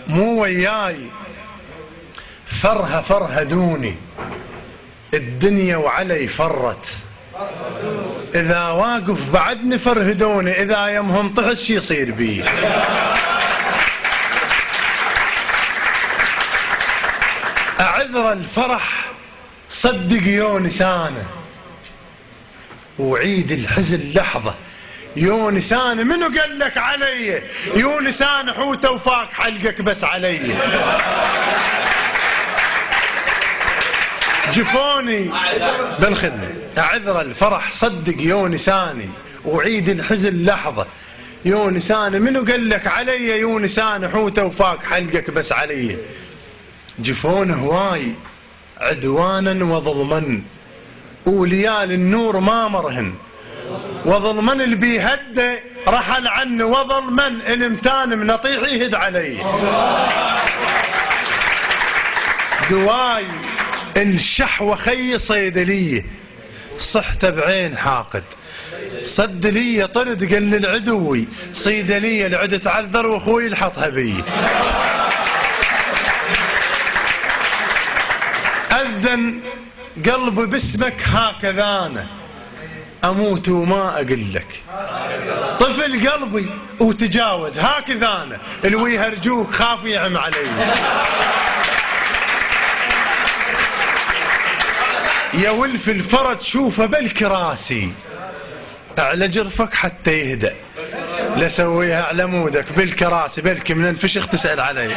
مو وياي فرهدوني الدنيا وعلي فرت، إذا واقف بعدني فرهدوني، إذا يمهم طحت شي يصير بي. أعذر الفرح صدق يونسانه، وعيد الحزن لحظة يونسانه. منو قال لك علي يونسان حوته وفاك حلقك بس علي؟ جفوني بالخدمة. أعذر الفرح صدق يونساني، وعيد الحزن لحظة يونساني. منو قال لك علي يونسان حوته وفاك حلقك بس علي؟ جفون هواي عدوانا وظلما، وليال النور ما مرهن، وظلمن اللي بيهده رحل عني، وظلمن الامتان من اطيح يهد علي. دواي الشحوة خي صيدلية، صحت بعين حاقد، صد لي طرد قال للعدوي صيدلية، العد تعذر واخوي الحطها بي. أذن قلبي باسمك هكذا أنا أموت وما أقول لك، طفل قلبي وتجاوز هكذا أنا، الوي هرجوك خاف يعم علي. يا ولف الفرج شوفه بالكراسي، على جرفك حتى يهدأ، لا سويها على مودك بالكراسي، بلكي من الفشخ تسأل علي.